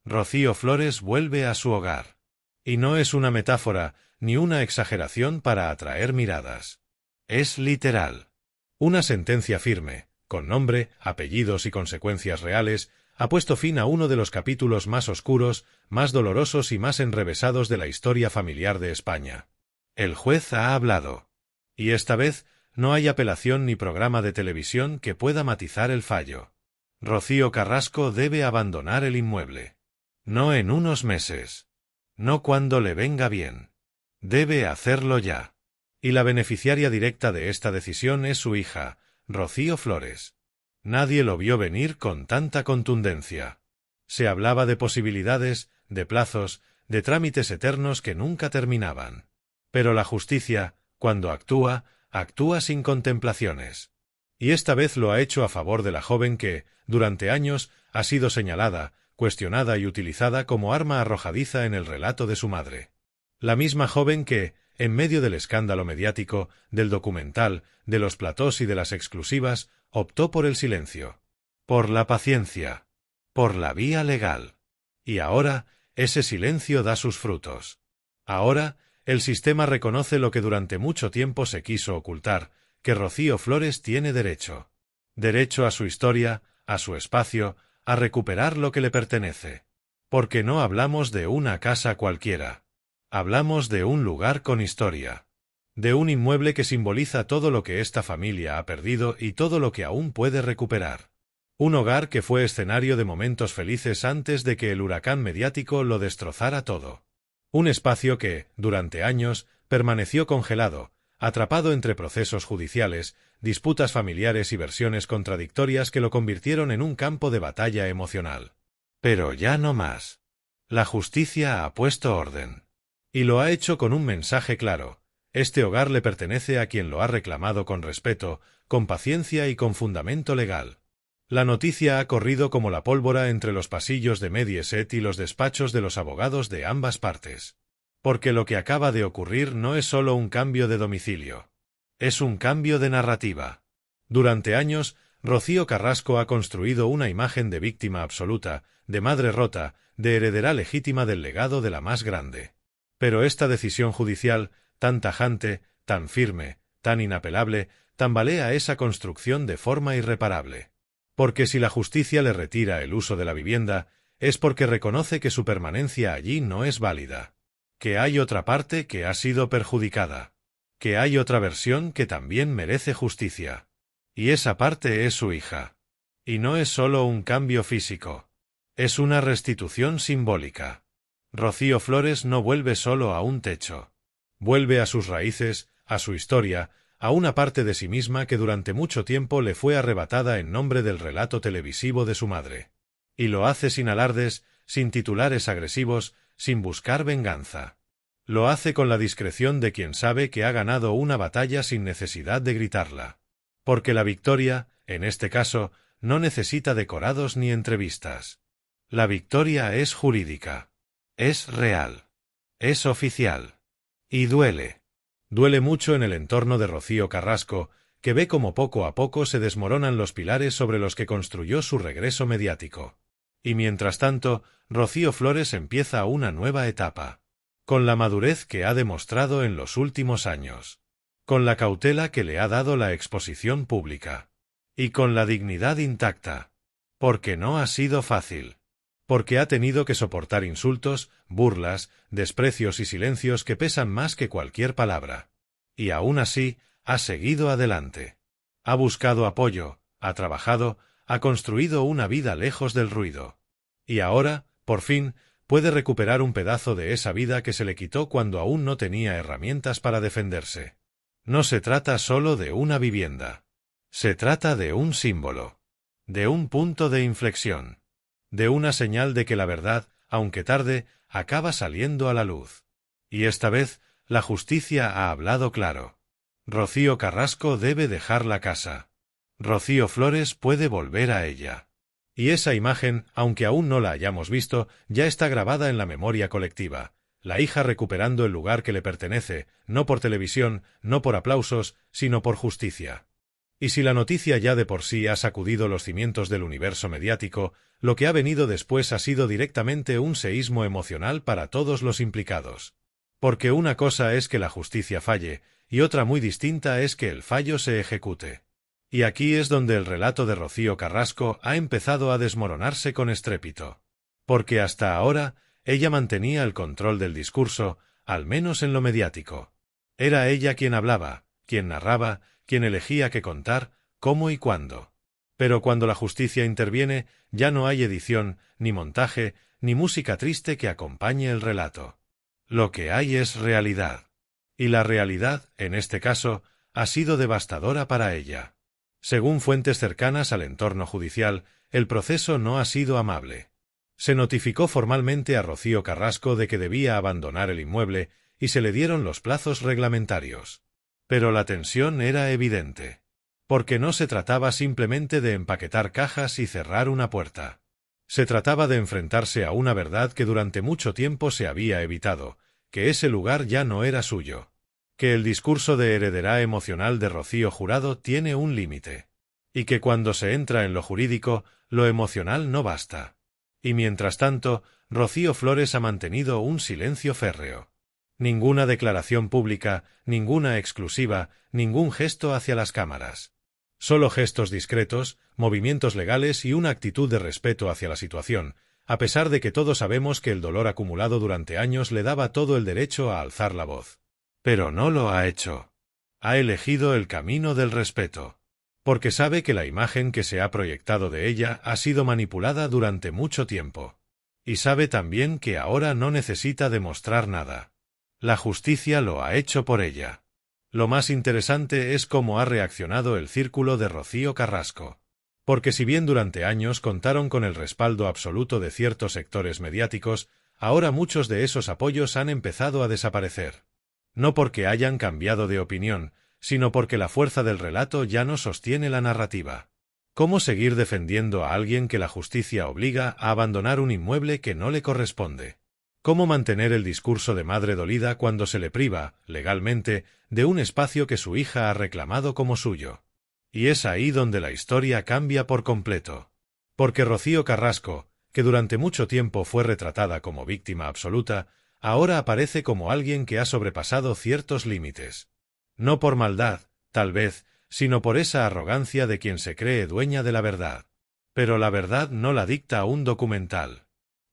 Rocío Flores vuelve a su hogar. Y no es una metáfora ni una exageración para atraer miradas. Es literal. Una sentencia firme, con nombre, apellidos y consecuencias reales, ha puesto fin a uno de los capítulos más oscuros, más dolorosos y más enrevesados de la historia familiar de España. El juez ha hablado. Y esta vez no hay apelación ni programa de televisión que pueda matizar el fallo. Rocío Carrasco debe abandonar el inmueble. No en unos meses. No cuando le venga bien. Debe hacerlo ya. Y la beneficiaria directa de esta decisión es su hija, Rocío Flores. Nadie lo vio venir con tanta contundencia. Se hablaba de posibilidades, de plazos, de trámites eternos que nunca terminaban. Pero la justicia, cuando actúa, actúa sin contemplaciones. Y esta vez lo ha hecho a favor de la joven que, durante años, ha sido señalada, cuestionada y utilizada como arma arrojadiza en el relato de su madre. La misma joven que, en medio del escándalo mediático, del documental, de los platós y de las exclusivas, optó por el silencio. Por la paciencia. Por la vía legal. Y ahora, ese silencio da sus frutos. Ahora, el sistema reconoce lo que durante mucho tiempo se quiso ocultar, que Rocío Flores tiene derecho. Derecho a su historia, a su espacio, a recuperar lo que le pertenece. Porque no hablamos de una casa cualquiera. Hablamos de un lugar con historia. De un inmueble que simboliza todo lo que esta familia ha perdido y todo lo que aún puede recuperar. Un hogar que fue escenario de momentos felices antes de que el huracán mediático lo destrozara todo. Un espacio que, durante años, permaneció congelado, atrapado entre procesos judiciales, disputas familiares y versiones contradictorias que lo convirtieron en un campo de batalla emocional. Pero ya no más. La justicia ha puesto orden. Y lo ha hecho con un mensaje claro. Este hogar le pertenece a quien lo ha reclamado con respeto, con paciencia y con fundamento legal. La noticia ha corrido como la pólvora entre los pasillos de Mediaset y los despachos de los abogados de ambas partes. Porque lo que acaba de ocurrir no es solo un cambio de domicilio. Es un cambio de narrativa. Durante años, Rocío Carrasco ha construido una imagen de víctima absoluta, de madre rota, de heredera legítima del legado de la más grande. Pero esta decisión judicial, tan tajante, tan firme, tan inapelable, tambalea esa construcción de forma irreparable. Porque si la justicia le retira el uso de la vivienda, es porque reconoce que su permanencia allí no es válida. Que hay otra parte que ha sido perjudicada. Que hay otra versión que también merece justicia. Y esa parte es su hija. Y no es solo un cambio físico. Es una restitución simbólica. Rocío Flores no vuelve solo a un techo. Vuelve a sus raíces, a su historia, a una parte de sí misma que durante mucho tiempo le fue arrebatada en nombre del relato televisivo de su madre. Y lo hace sin alardes, sin titulares agresivos, sin buscar venganza. Lo hace con la discreción de quien sabe que ha ganado una batalla sin necesidad de gritarla. Porque la victoria, en este caso, no necesita decorados ni entrevistas. La victoria es jurídica. Es real. Es oficial. Y duele. Duele mucho en el entorno de Rocío Carrasco, que ve como poco a poco se desmoronan los pilares sobre los que construyó su regreso mediático. Y mientras tanto, Rocío Flores empieza una nueva etapa. Con la madurez que ha demostrado en los últimos años. Con la cautela que le ha dado la exposición pública. Y con la dignidad intacta. Porque no ha sido fácil. Porque ha tenido que soportar insultos, burlas, desprecios y silencios que pesan más que cualquier palabra. Y aún así, ha seguido adelante. Ha buscado apoyo, ha trabajado, ha construido una vida lejos del ruido. Y ahora, por fin, puede recuperar un pedazo de esa vida que se le quitó cuando aún no tenía herramientas para defenderse. No se trata solo de una vivienda. Se trata de un símbolo. De un punto de inflexión. De una señal de que la verdad, aunque tarde, acaba saliendo a la luz. Y esta vez, la justicia ha hablado claro. Rocío Carrasco debe dejar la casa. Rocío Flores puede volver a ella. Y esa imagen, aunque aún no la hayamos visto, ya está grabada en la memoria colectiva. La hija recuperando el lugar que le pertenece, no por televisión, no por aplausos, sino por justicia. Y si la noticia ya de por sí ha sacudido los cimientos del universo mediático, lo que ha venido después ha sido directamente un seísmo emocional para todos los implicados. Porque una cosa es que la justicia falle, y otra muy distinta es que el fallo se ejecute. Y aquí es donde el relato de Rocío Carrasco ha empezado a desmoronarse con estrépito. Porque hasta ahora, ella mantenía el control del discurso, al menos en lo mediático. Era ella quien hablaba, quien narraba, quien elegía qué contar, cómo y cuándo. Pero cuando la justicia interviene, ya no hay edición, ni montaje, ni música triste que acompañe el relato. Lo que hay es realidad. Y la realidad, en este caso, ha sido devastadora para ella. Según fuentes cercanas al entorno judicial, el proceso no ha sido amable. Se notificó formalmente a Rocío Carrasco de que debía abandonar el inmueble y se le dieron los plazos reglamentarios. Pero la tensión era evidente. Porque no se trataba simplemente de empaquetar cajas y cerrar una puerta. Se trataba de enfrentarse a una verdad que durante mucho tiempo se había evitado, que ese lugar ya no era suyo. Que el discurso de heredera emocional de Rocío Jurado tiene un límite. Y que cuando se entra en lo jurídico, lo emocional no basta. Y mientras tanto, Rocío Flores ha mantenido un silencio férreo. Ninguna declaración pública, ninguna exclusiva, ningún gesto hacia las cámaras. Solo gestos discretos, movimientos legales y una actitud de respeto hacia la situación, a pesar de que todos sabemos que el dolor acumulado durante años le daba todo el derecho a alzar la voz. Pero no lo ha hecho. Ha elegido el camino del respeto. Porque sabe que la imagen que se ha proyectado de ella ha sido manipulada durante mucho tiempo. Y sabe también que ahora no necesita demostrar nada. La justicia lo ha hecho por ella. Lo más interesante es cómo ha reaccionado el círculo de Rocío Carrasco. Porque si bien durante años contaron con el respaldo absoluto de ciertos sectores mediáticos, ahora muchos de esos apoyos han empezado a desaparecer. No porque hayan cambiado de opinión, sino porque la fuerza del relato ya no sostiene la narrativa. ¿Cómo seguir defendiendo a alguien que la justicia obliga a abandonar un inmueble que no le corresponde? ¿Cómo mantener el discurso de madre dolida cuando se le priva, legalmente, de un espacio que su hija ha reclamado como suyo? Y es ahí donde la historia cambia por completo. Porque Rocío Carrasco, que durante mucho tiempo fue retratada como víctima absoluta, ahora aparece como alguien que ha sobrepasado ciertos límites. No por maldad, tal vez, sino por esa arrogancia de quien se cree dueña de la verdad. Pero la verdad no la dicta un documental.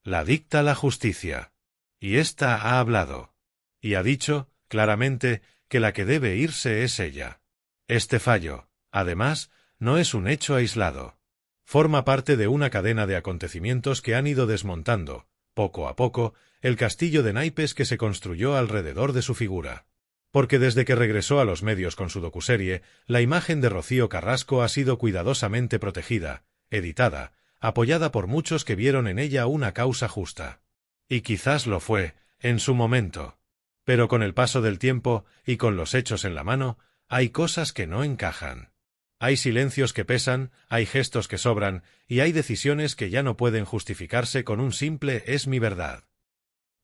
La dicta la justicia. Y ésta ha hablado. Y ha dicho, claramente, que la que debe irse es ella. Este fallo, además, no es un hecho aislado. Forma parte de una cadena de acontecimientos que han ido desmontando, poco a poco, el castillo de naipes que se construyó alrededor de su figura. Porque desde que regresó a los medios con su docuserie, la imagen de Rocío Carrasco ha sido cuidadosamente protegida, editada, apoyada por muchos que vieron en ella una causa justa. Y quizás lo fue, en su momento. Pero con el paso del tiempo, y con los hechos en la mano, hay cosas que no encajan. Hay silencios que pesan, hay gestos que sobran, y hay decisiones que ya no pueden justificarse con un simple «es mi verdad».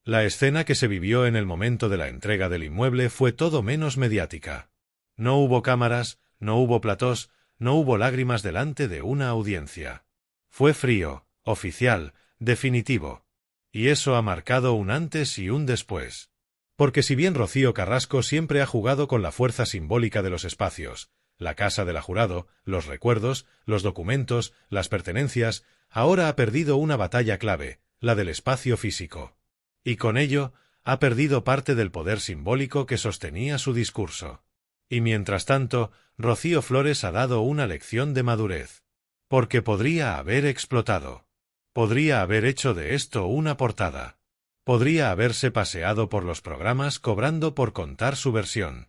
La escena que se vivió en el momento de la entrega del inmueble fue todo menos mediática. No hubo cámaras, no hubo platós, no hubo lágrimas delante de una audiencia. Fue frío, oficial, definitivo. Y eso ha marcado un antes y un después. Porque si bien Rocío Carrasco siempre ha jugado con la fuerza simbólica de los espacios, la casa de la Jurado, los recuerdos, los documentos, las pertenencias, ahora ha perdido una batalla clave, la del espacio físico. Y con ello, ha perdido parte del poder simbólico que sostenía su discurso. Y mientras tanto, Rocío Flores ha dado una lección de madurez. Porque podría haber explotado. Podría haber hecho de esto una portada. Podría haberse paseado por los programas cobrando por contar su versión.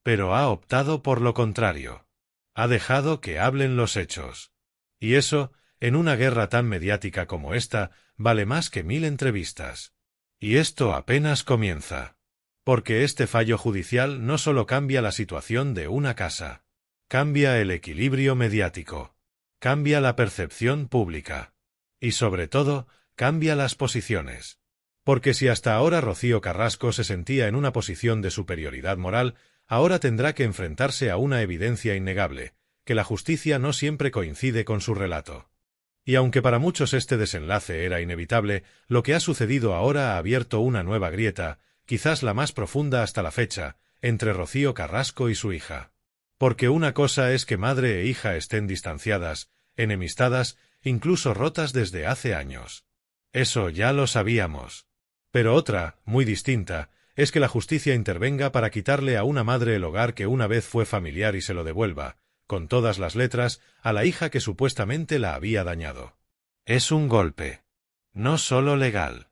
Pero ha optado por lo contrario. Ha dejado que hablen los hechos. Y eso, en una guerra tan mediática como esta, vale más que 1000 entrevistas. Y esto apenas comienza. Porque este fallo judicial no solo cambia la situación de una casa. Cambia el equilibrio mediático. Cambia la percepción pública. Y sobre todo, cambia las posiciones. Porque si hasta ahora Rocío Carrasco se sentía en una posición de superioridad moral, ahora tendrá que enfrentarse a una evidencia innegable, que la justicia no siempre coincide con su relato. Y aunque para muchos este desenlace era inevitable, lo que ha sucedido ahora ha abierto una nueva grieta, quizás la más profunda hasta la fecha, entre Rocío Carrasco y su hija. Porque una cosa es que madre e hija estén distanciadas, enemistadas, incluso rotas desde hace años. Eso ya lo sabíamos. Pero otra, muy distinta, es que la justicia intervenga para quitarle a una madre el hogar que una vez fue familiar y se lo devuelva, con todas las letras, a la hija que supuestamente la había dañado. Es un golpe. No solo legal.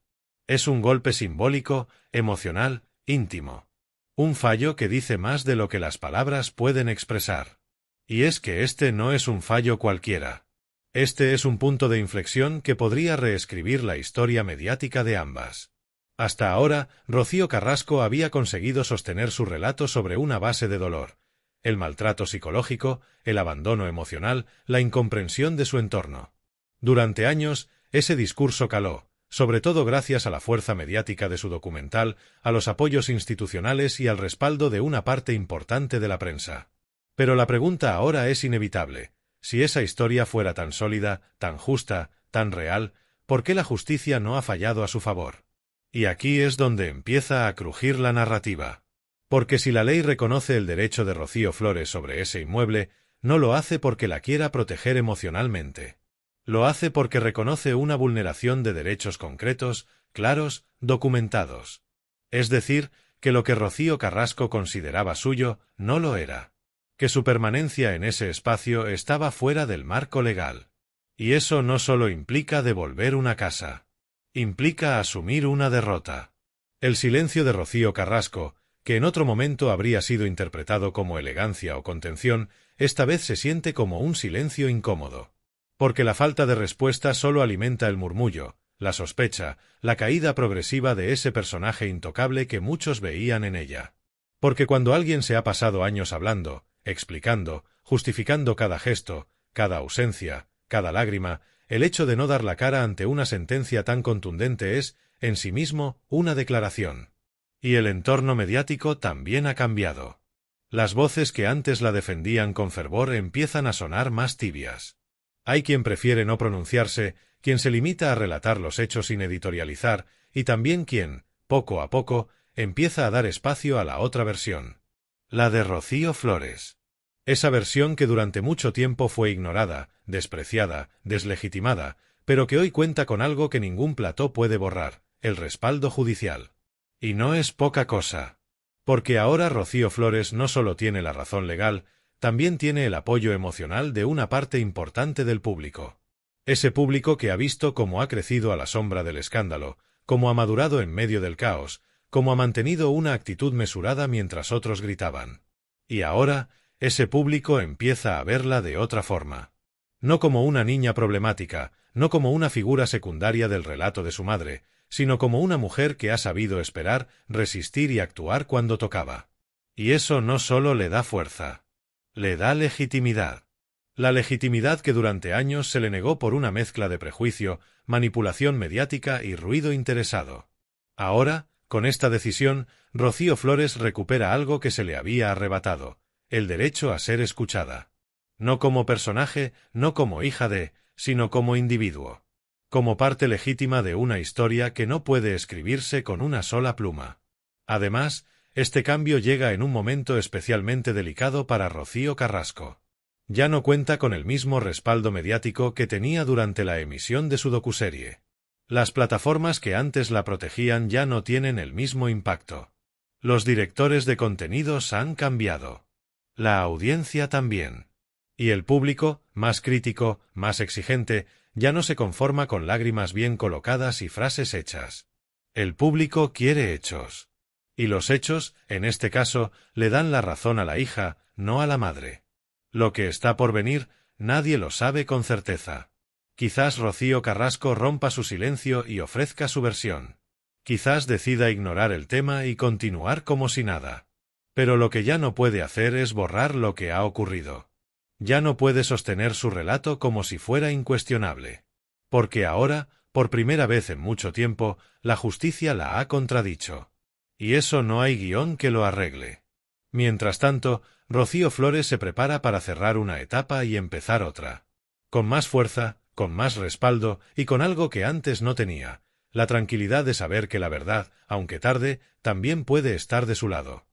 Es un golpe simbólico, emocional, íntimo. Un fallo que dice más de lo que las palabras pueden expresar. Y es que este no es un fallo cualquiera. Este es un punto de inflexión que podría reescribir la historia mediática de ambas. Hasta ahora, Rocío Carrasco había conseguido sostener su relato sobre una base de dolor. El maltrato psicológico, el abandono emocional, la incomprensión de su entorno. Durante años, ese discurso caló, sobre todo gracias a la fuerza mediática de su documental, a los apoyos institucionales y al respaldo de una parte importante de la prensa. Pero la pregunta ahora es inevitable. Si esa historia fuera tan sólida, tan justa, tan real, ¿por qué la justicia no ha fallado a su favor? Y aquí es donde empieza a crujir la narrativa. Porque si la ley reconoce el derecho de Rocío Flores sobre ese inmueble, no lo hace porque la quiera proteger emocionalmente. Lo hace porque reconoce una vulneración de derechos concretos, claros, documentados. Es decir, que lo que Rocío Carrasco consideraba suyo, no lo era. Que su permanencia en ese espacio estaba fuera del marco legal. Y eso no solo implica devolver una casa. Implica asumir una derrota. El silencio de Rocío Carrasco, que en otro momento habría sido interpretado como elegancia o contención, esta vez se siente como un silencio incómodo. Porque la falta de respuesta solo alimenta el murmullo, la sospecha, la caída progresiva de ese personaje intocable que muchos veían en ella. Porque cuando alguien se ha pasado años hablando, explicando, justificando cada gesto, cada ausencia, cada lágrima, el hecho de no dar la cara ante una sentencia tan contundente es, en sí mismo, una declaración. Y el entorno mediático también ha cambiado. Las voces que antes la defendían con fervor empiezan a sonar más tibias. Hay quien prefiere no pronunciarse, quien se limita a relatar los hechos sin editorializar, y también quien, poco a poco, empieza a dar espacio a la otra versión. La de Rocío Flores. Esa versión que durante mucho tiempo fue ignorada, despreciada, deslegitimada, pero que hoy cuenta con algo que ningún plató puede borrar, el respaldo judicial. Y no es poca cosa. Porque ahora Rocío Flores no solo tiene la razón legal, también tiene el apoyo emocional de una parte importante del público. Ese público que ha visto cómo ha crecido a la sombra del escándalo, cómo ha madurado en medio del caos, cómo ha mantenido una actitud mesurada mientras otros gritaban. Y ahora, ese público empieza a verla de otra forma. No como una niña problemática, no como una figura secundaria del relato de su madre, sino como una mujer que ha sabido esperar, resistir y actuar cuando tocaba. Y eso no solo le da fuerza. Le da legitimidad. La legitimidad que durante años se le negó por una mezcla de prejuicio, manipulación mediática y ruido interesado. Ahora, con esta decisión, Rocío Flores recupera algo que se le había arrebatado, el derecho a ser escuchada. No como personaje, no como hija de, sino como individuo. Como parte legítima de una historia que no puede escribirse con una sola pluma. Además, este cambio llega en un momento especialmente delicado para Rocío Carrasco. Ya no cuenta con el mismo respaldo mediático que tenía durante la emisión de su docuserie. Las plataformas que antes la protegían ya no tienen el mismo impacto. Los directores de contenidos han cambiado. La audiencia también. Y el público, más crítico, más exigente, ya no se conforma con lágrimas bien colocadas y frases hechas. El público quiere hechos. Y los hechos, en este caso, le dan la razón a la hija, no a la madre. Lo que está por venir, nadie lo sabe con certeza. Quizás Rocío Carrasco rompa su silencio y ofrezca su versión. Quizás decida ignorar el tema y continuar como si nada. Pero lo que ya no puede hacer es borrar lo que ha ocurrido. Ya no puede sostener su relato como si fuera incuestionable. Porque ahora, por primera vez en mucho tiempo, la justicia la ha contradicho. Y eso no hay guión que lo arregle. Mientras tanto, Rocío Flores se prepara para cerrar una etapa y empezar otra. Con más fuerza, con más respaldo y con algo que antes no tenía, la tranquilidad de saber que la verdad, aunque tarde, también puede estar de su lado.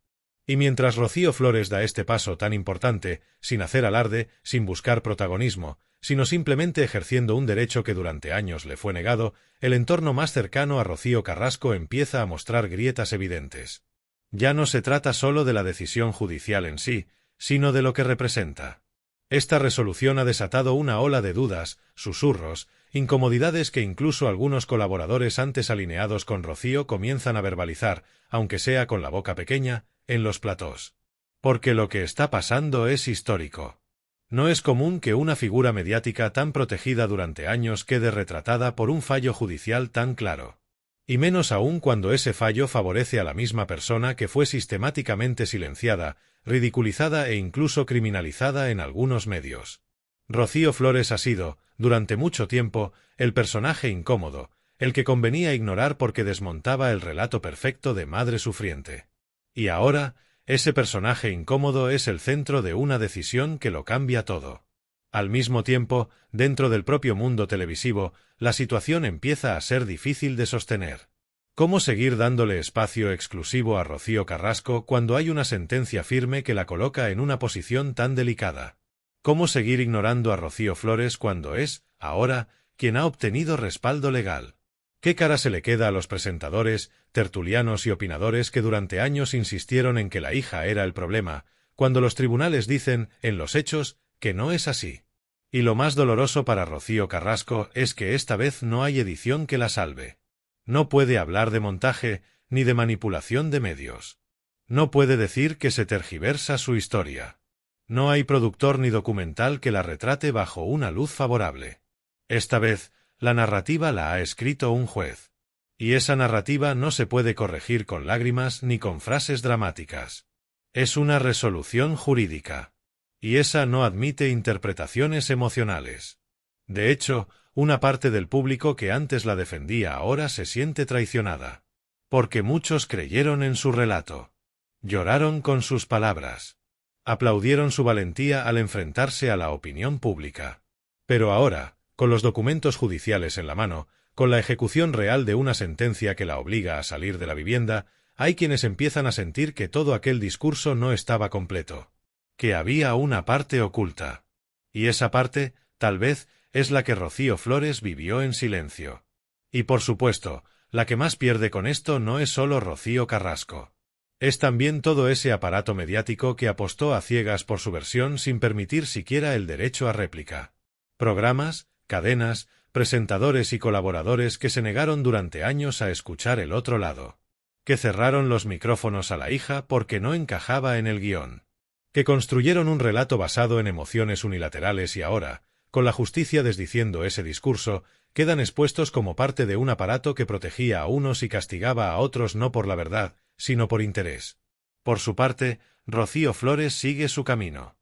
Y mientras Rocío Flores da este paso tan importante, sin hacer alarde, sin buscar protagonismo, sino simplemente ejerciendo un derecho que durante años le fue negado, el entorno más cercano a Rocío Carrasco empieza a mostrar grietas evidentes. Ya no se trata solo de la decisión judicial en sí, sino de lo que representa. Esta resolución ha desatado una ola de dudas, susurros, incomodidades que incluso algunos colaboradores antes alineados con Rocío comienzan a verbalizar, aunque sea con la boca pequeña, en los platós. Porque lo que está pasando es histórico. No es común que una figura mediática tan protegida durante años quede retratada por un fallo judicial tan claro. Y menos aún cuando ese fallo favorece a la misma persona que fue sistemáticamente silenciada, ridiculizada e incluso criminalizada en algunos medios. Rocío Flores ha sido, durante mucho tiempo, el personaje incómodo, el que convenía ignorar porque desmontaba el relato perfecto de madre sufriente. Y ahora, ese personaje incómodo es el centro de una decisión que lo cambia todo. Al mismo tiempo, dentro del propio mundo televisivo, la situación empieza a ser difícil de sostener. ¿Cómo seguir dándole espacio exclusivo a Rocío Carrasco cuando hay una sentencia firme que la coloca en una posición tan delicada? ¿Cómo seguir ignorando a Rocío Flores cuando es, ahora, quien ha obtenido respaldo legal? ¿Qué cara se le queda a los presentadores, tertulianos y opinadores que durante años insistieron en que la hija era el problema, cuando los tribunales dicen, en los hechos, que no es así? Y lo más doloroso para Rocío Carrasco es que esta vez no hay edición que la salve. No puede hablar de montaje ni de manipulación de medios. No puede decir que se tergiversa su historia. No hay productor ni documental que la retrate bajo una luz favorable. Esta vez, la narrativa la ha escrito un juez. Y esa narrativa no se puede corregir con lágrimas ni con frases dramáticas. Es una resolución jurídica. Y esa no admite interpretaciones emocionales. De hecho, una parte del público que antes la defendía ahora se siente traicionada. Porque muchos creyeron en su relato. Lloraron con sus palabras. Aplaudieron su valentía al enfrentarse a la opinión pública. Pero ahora, con los documentos judiciales en la mano, con la ejecución real de una sentencia que la obliga a salir de la vivienda, hay quienes empiezan a sentir que todo aquel discurso no estaba completo. Que había una parte oculta. Y esa parte, tal vez, es la que Rocío Flores vivió en silencio. Y por supuesto, la que más pierde con esto no es solo Rocío Carrasco. Es también todo ese aparato mediático que apostó a ciegas por su versión sin permitir siquiera el derecho a réplica. Programas, cadenas, presentadores y colaboradores que se negaron durante años a escuchar el otro lado. Que cerraron los micrófonos a la hija porque no encajaba en el guión. Que construyeron un relato basado en emociones unilaterales y ahora, con la justicia desdiciendo ese discurso, quedan expuestos como parte de un aparato que protegía a unos y castigaba a otros no por la verdad, sino por interés. Por su parte, Rocío Flores sigue su camino.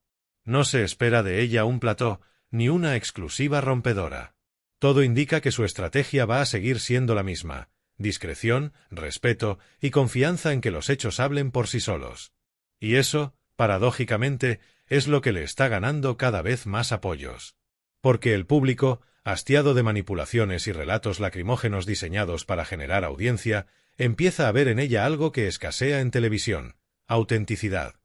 No se espera de ella un plató, ni una exclusiva rompedora. Todo indica que su estrategia va a seguir siendo la misma: discreción, respeto y confianza en que los hechos hablen por sí solos. Y eso, paradójicamente, es lo que le está ganando cada vez más apoyos. Porque el público, hastiado de manipulaciones y relatos lacrimógenos diseñados para generar audiencia, empieza a ver en ella algo que escasea en televisión: autenticidad.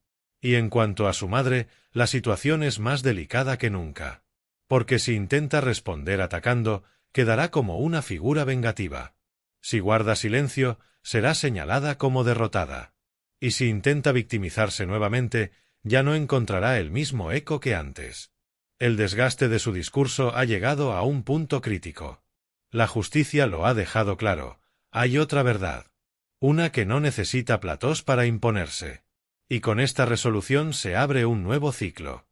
Y en cuanto a su madre, la situación es más delicada que nunca. Porque si intenta responder atacando, quedará como una figura vengativa. Si guarda silencio, será señalada como derrotada. Y si intenta victimizarse nuevamente, ya no encontrará el mismo eco que antes. El desgaste de su discurso ha llegado a un punto crítico. La justicia lo ha dejado claro: hay otra verdad. Una que no necesita platós para imponerse. Y con esta resolución se abre un nuevo ciclo.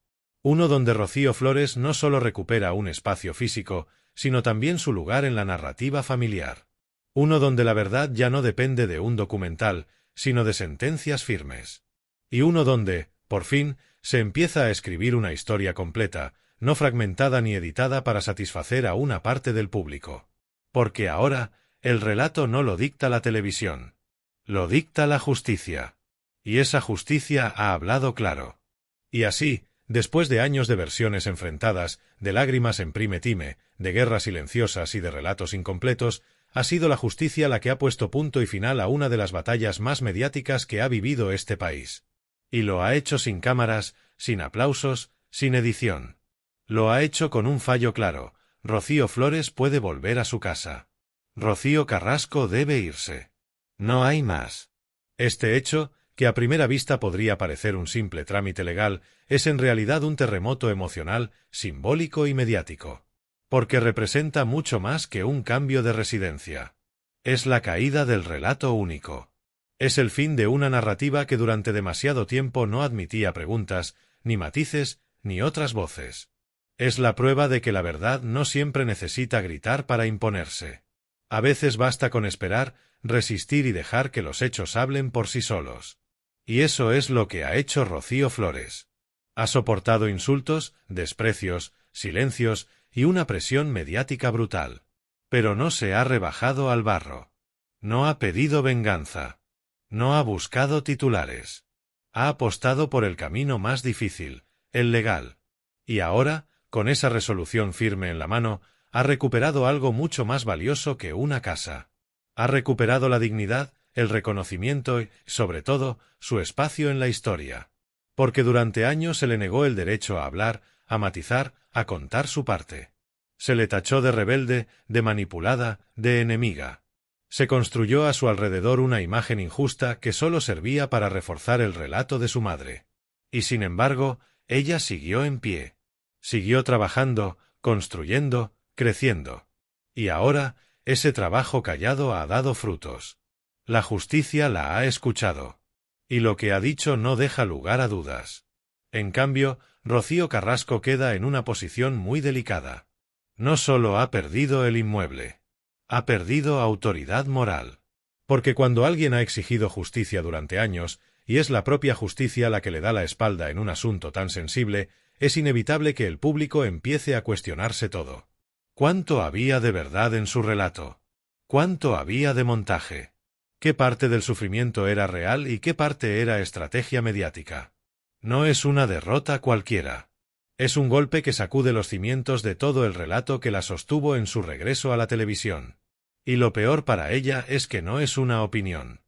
Uno donde Rocío Flores no solo recupera un espacio físico, sino también su lugar en la narrativa familiar. Uno donde la verdad ya no depende de un documental, sino de sentencias firmes. Y uno donde, por fin, se empieza a escribir una historia completa, no fragmentada ni editada para satisfacer a una parte del público. Porque ahora, el relato no lo dicta la televisión. Lo dicta la justicia. Y esa justicia ha hablado claro. Y así, después de años de versiones enfrentadas, de lágrimas en prime time, de guerras silenciosas y de relatos incompletos, ha sido la justicia la que ha puesto punto y final a una de las batallas más mediáticas que ha vivido este país. Y lo ha hecho sin cámaras, sin aplausos, sin edición. Lo ha hecho con un fallo claro: Rocío Flores puede volver a su casa. Rocío Carrasco debe irse. No hay más. Este hecho, que a primera vista podría parecer un simple trámite legal, es en realidad un terremoto emocional, simbólico y mediático. Porque representa mucho más que un cambio de residencia. Es la caída del relato único. Es el fin de una narrativa que durante demasiado tiempo no admitía preguntas, ni matices, ni otras voces. Es la prueba de que la verdad no siempre necesita gritar para imponerse. A veces basta con esperar, resistir y dejar que los hechos hablen por sí solos. Y eso es lo que ha hecho Rocío Flores. Ha soportado insultos, desprecios, silencios y una presión mediática brutal. Pero no se ha rebajado al barro. No ha pedido venganza. No ha buscado titulares. Ha apostado por el camino más difícil, el legal. Y ahora, con esa resolución firme en la mano, ha recuperado algo mucho más valioso que una casa. Ha recuperado la dignidad, el reconocimiento y, sobre todo, su espacio en la historia. Porque durante años se le negó el derecho a hablar, a matizar, a contar su parte. Se le tachó de rebelde, de manipulada, de enemiga. Se construyó a su alrededor una imagen injusta que solo servía para reforzar el relato de su madre. Y sin embargo, ella siguió en pie. Siguió trabajando, construyendo, creciendo. Y ahora, ese trabajo callado ha dado frutos. La justicia la ha escuchado. Y lo que ha dicho no deja lugar a dudas. En cambio, Rocío Carrasco queda en una posición muy delicada. No solo ha perdido el inmueble. Ha perdido autoridad moral. Porque cuando alguien ha exigido justicia durante años, y es la propia justicia la que le da la espalda en un asunto tan sensible, es inevitable que el público empiece a cuestionarse todo. ¿Cuánto había de verdad en su relato? ¿Cuánto había de montaje? ¿Qué parte del sufrimiento era real y qué parte era estrategia mediática? No es una derrota cualquiera. Es un golpe que sacude los cimientos de todo el relato que la sostuvo en su regreso a la televisión. Y lo peor para ella es que no es una opinión.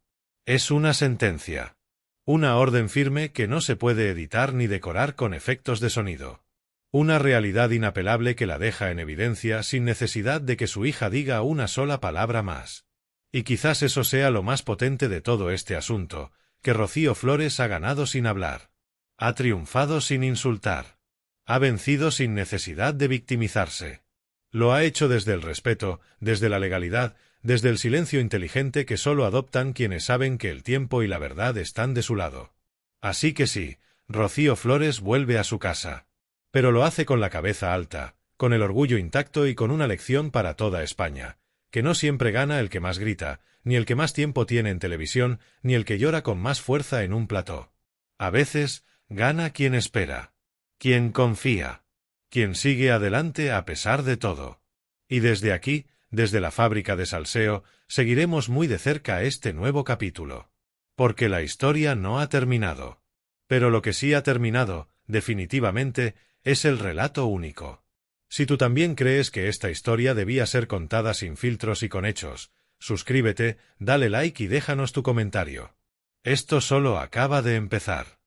Es una sentencia. Una orden firme que no se puede editar ni decorar con efectos de sonido. Una realidad inapelable que la deja en evidencia sin necesidad de que su hija diga una sola palabra más. Y quizás eso sea lo más potente de todo este asunto, que Rocío Flores ha ganado sin hablar. Ha triunfado sin insultar. Ha vencido sin necesidad de victimizarse. Lo ha hecho desde el respeto, desde la legalidad, desde el silencio inteligente que solo adoptan quienes saben que el tiempo y la verdad están de su lado. Así que sí, Rocío Flores vuelve a su casa. Pero lo hace con la cabeza alta, con el orgullo intacto y con una lección para toda España, que no siempre gana el que más grita, ni el que más tiempo tiene en televisión, ni el que llora con más fuerza en un plató. A veces, gana quien espera, quien confía, quien sigue adelante a pesar de todo. Y desde aquí, desde la fábrica de salseo, seguiremos muy de cerca este nuevo capítulo. Porque la historia no ha terminado. Pero lo que sí ha terminado, definitivamente, es el relato único. Si tú también crees que esta historia debía ser contada sin filtros y con hechos, suscríbete, dale like y déjanos tu comentario. Esto solo acaba de empezar.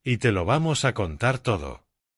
Y te lo vamos a contar todo.